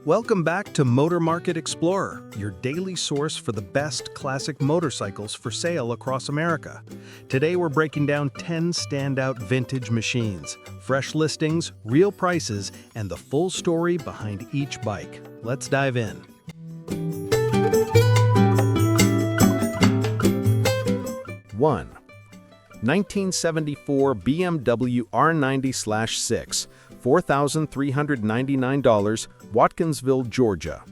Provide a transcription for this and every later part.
Welcome back to MotoMarket Explorer, your daily source for the best classic motorcycles for sale across America. Today we're breaking down 10 standout vintage machines, fresh listings, real prices, and the full story behind each bike. Let's dive in. 1. 1974 BMW R90/6, $4,399, Watkinsville, Georgia.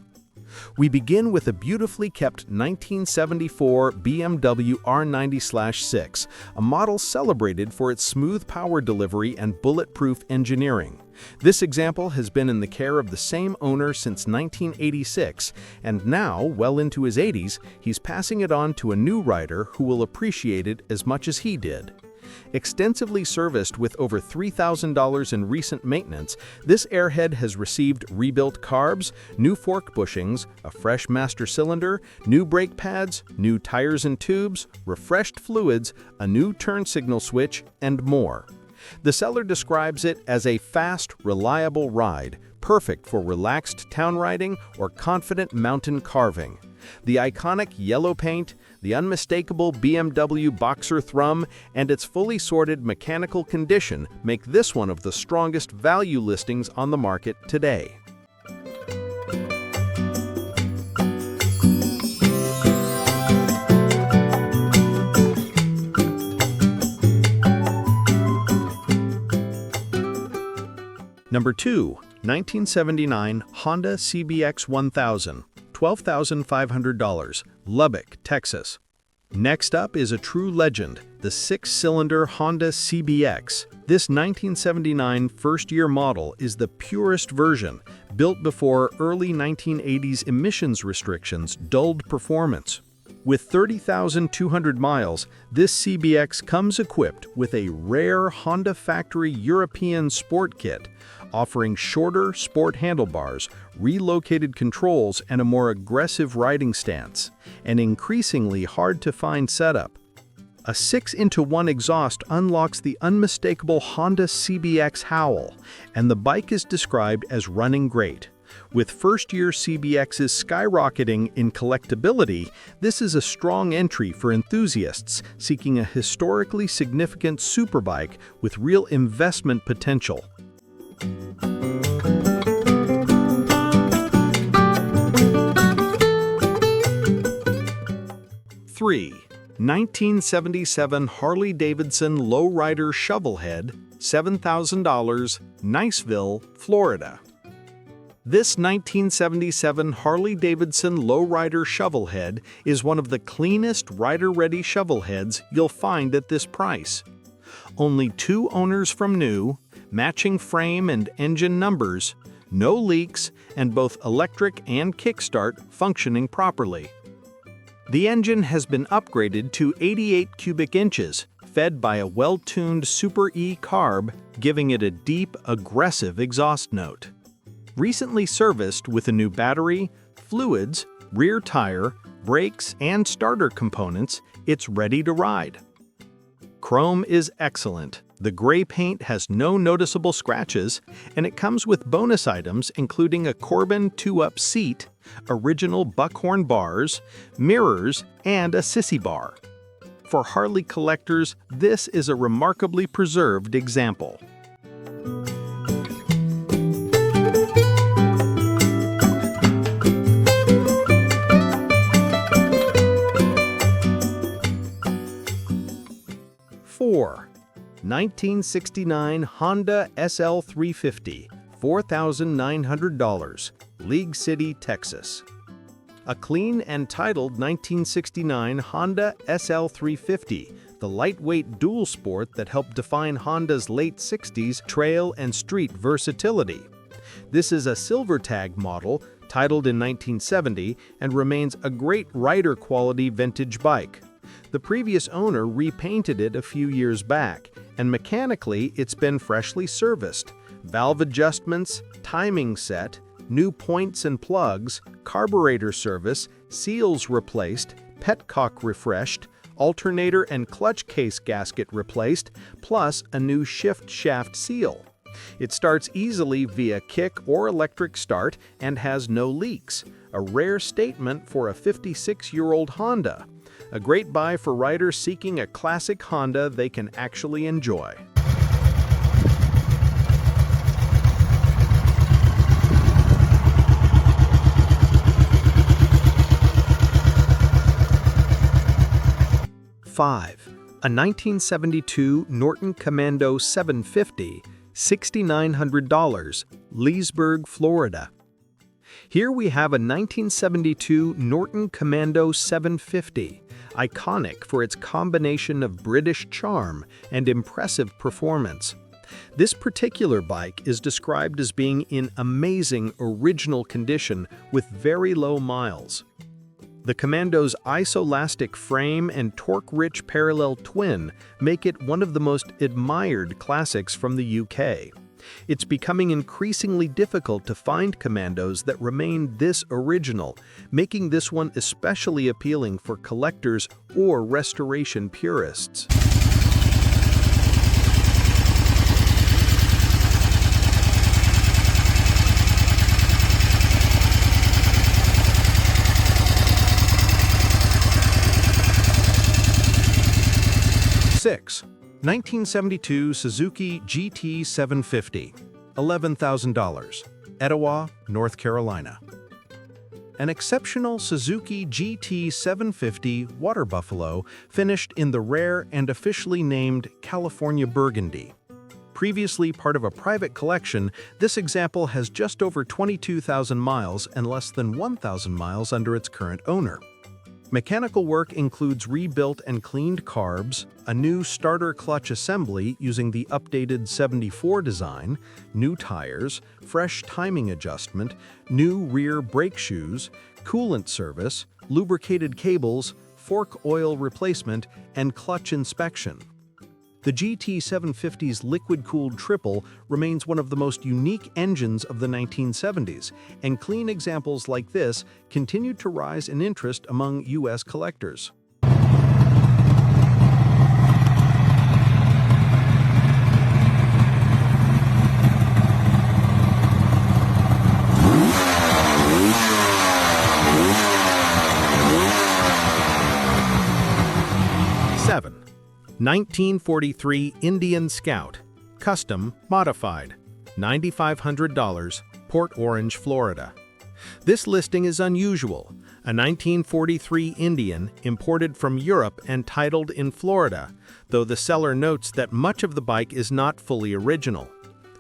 We begin with a beautifully kept 1974 BMW R90/6, a model celebrated for its smooth power delivery and bulletproof engineering. This example has been in the care of the same owner since 1986, and now, well into his 80s, he's passing it on to a new rider who will appreciate it as much as he did. Extensively serviced with over $3,000 in recent maintenance, this airhead has received rebuilt carbs, new fork bushings, a fresh master cylinder, new brake pads, new tires and tubes, refreshed fluids, a new turn signal switch, and more. The seller describes it as a fast, reliable ride, perfect for relaxed town riding or confident mountain carving. The iconic yellow paint, the unmistakable BMW Boxer thrum, and its fully sorted mechanical condition make this one of the strongest value listings on the market today. Number 2. 1979 Honda CBX 1000, $12,500, Lubbock, Texas. Next up is a true legend, the six-cylinder Honda CBX. This 1979 first-year model is the purest version, built before early 1980s emissions restrictions dulled performance. With 30,200 miles, this CBX comes equipped with a rare Honda factory European sport kit, offering shorter sport handlebars, relocated controls, and a more aggressive riding stance, an increasingly hard-to-find setup. A 6-into-1 exhaust unlocks the unmistakable Honda CBX howl, and the bike is described as running great. With first-year CBXs skyrocketing in collectability, this is a strong entry for enthusiasts seeking a historically significant superbike with real investment potential. 3. 1977 Harley-Davidson Lowrider Shovelhead, $7,000, Niceville, Florida. This 1977 Harley-Davidson Lowrider Shovelhead is one of the cleanest rider-ready shovelheads you'll find at this price. Only 2 owners from new, matching frame and engine numbers, no leaks, and both electric and kickstart functioning properly. The engine has been upgraded to 88 cubic inches, fed by a well-tuned Super E carb, giving it a deep, aggressive exhaust note. Recently serviced with a new battery, fluids, rear tire, brakes, and starter components, it's ready to ride. Chrome is excellent. The gray paint has no noticeable scratches, and it comes with bonus items including a Corbin 2-up seat, original buckhorn bars, mirrors, and a sissy bar. For Harley collectors, this is a remarkably preserved example. 4. 1969 Honda SL350, $4,900, League City, Texas. A clean and titled 1969 Honda SL350, the lightweight dual sport that helped define Honda's late 60s trail and street versatility. This is a silver tag model, titled in 1970, and remains a great rider-quality vintage bike. The previous owner repainted it a few years back, and mechanically it's been freshly serviced. Valve adjustments, timing set, new points and plugs, carburetor service, seals replaced, petcock refreshed, alternator and clutch case gasket replaced, plus a new shift shaft seal. It starts easily via kick or electric start and has no leaks, a rare statement for a 56-year-old Honda. A great buy for riders seeking a classic Honda they can actually enjoy. A 1972 Norton Commando 750, $6,900, Leesburg, Florida. Here we have a 1972 Norton Commando 750, iconic for its combination of British charm and impressive performance. This particular bike is described as being in amazing original condition with very low miles. The Commando's isolastic frame and torque-rich parallel twin make it one of the most admired classics from the UK. It's becoming increasingly difficult to find Commandos that remain this original, making this one especially appealing for collectors or restoration purists. Six. 1972 Suzuki GT 750, $11,000, Etowah, North Carolina. An exceptional Suzuki GT 750 Water Buffalo finished in the rare and officially named California Burgundy. Previously part of a private collection, this example has just over 22,000 miles and less than 1,000 miles under its current owner. Mechanical work includes rebuilt and cleaned carbs, a new starter clutch assembly using the updated 74 design, new tires, fresh timing adjustment, new rear brake shoes, coolant service, lubricated cables, fork oil replacement, and clutch inspection. The GT 750's liquid-cooled triple remains one of the most unique engines of the 1970s, and clean examples like this continued to rise in interest among U.S. collectors. Seven. 1943 Indian Scout, custom, modified, $9,500, Port Orange, Florida. This listing is unusual, a 1943 Indian imported from Europe and titled in Florida, though the seller notes that much of the bike is not fully original.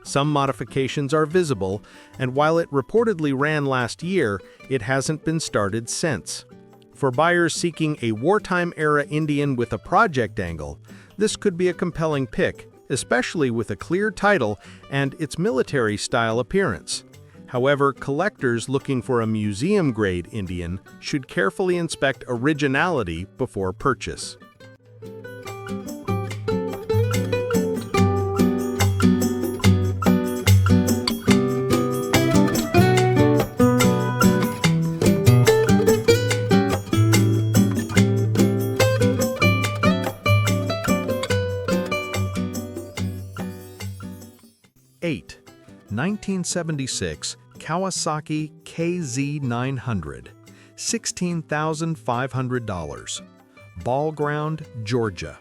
Some modifications are visible, and while it reportedly ran last year, it hasn't been started since. For buyers seeking a wartime-era Indian with a project angle, this could be a compelling pick, especially with a clear title and its military-style appearance. However, collectors looking for a museum-grade Indian should carefully inspect originality before purchase. Eight. 1976 Kawasaki KZ900, $16,500, Ball Ground, Georgia.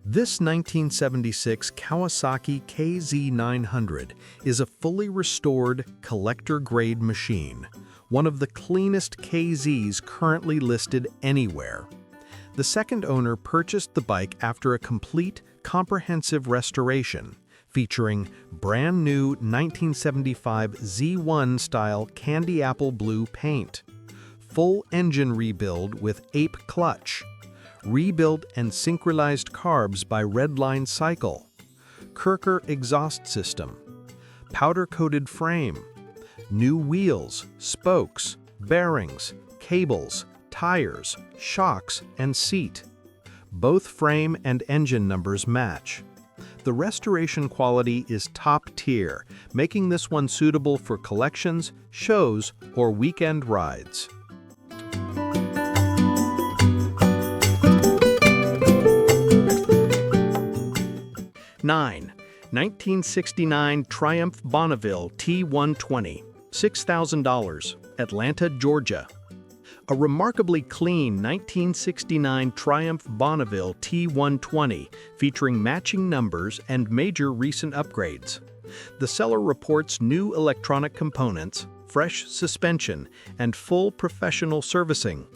This 1976 Kawasaki KZ900 is a fully restored collector-grade machine, one of the cleanest KZs currently listed anywhere. The second owner purchased the bike after a complete, comprehensive restoration, featuring brand new 1975 Z1 style candy apple blue paint, full engine rebuild with ape clutch, rebuilt and synchronized carbs by Redline Cycle, Kirker exhaust system, powder-coated frame, new wheels, spokes, bearings, cables, tires, shocks, and seat. Both frame and engine numbers match. The restoration quality is top tier, making this one suitable for collections, shows, or weekend rides. 9. 1969 Triumph Bonneville T120, $6,000, Atlanta, Georgia. A remarkably clean 1969 Triumph Bonneville T120 featuring matching numbers and major recent upgrades. The seller reports new electronic components, fresh suspension, and full professional servicing.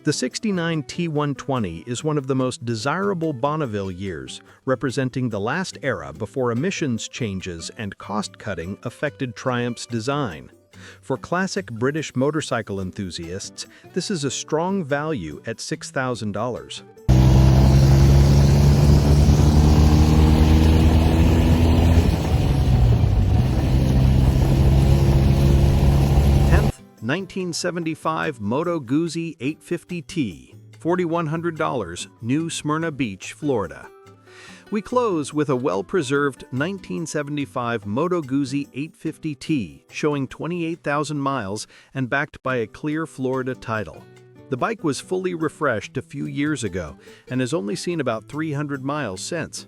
The 69 T120 is one of the most desirable Bonneville years, representing the last era before emissions changes and cost-cutting affected Triumph's design. For classic British motorcycle enthusiasts, this is a strong value at $6,000. 1975 Moto Guzzi 850T, $4,100, New Smyrna Beach, Florida. We close with a well-preserved 1975 Moto Guzzi 850T showing 28,000 miles and backed by a clear Florida title. The bike was fully refreshed a few years ago and has only seen about 300 miles since.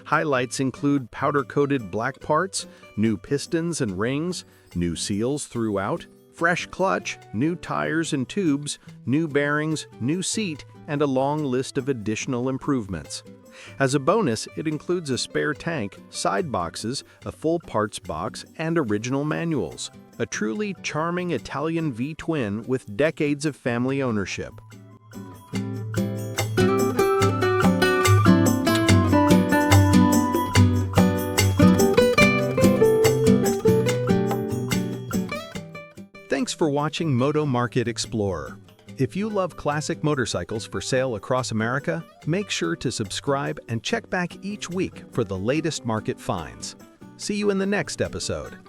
Highlights include powder-coated black parts, new pistons and rings, new seals throughout, fresh clutch, new tires and tubes, new bearings, new seat, and a long list of additional improvements. As a bonus, it includes a spare tank, side boxes, a full parts box, and original manuals. A truly charming Italian V-twin with decades of family ownership. Thanks for watching MotoMarket Explorer. If you love classic motorcycles for sale across America, make sure to subscribe and check back each week for the latest market finds. See you in the next episode.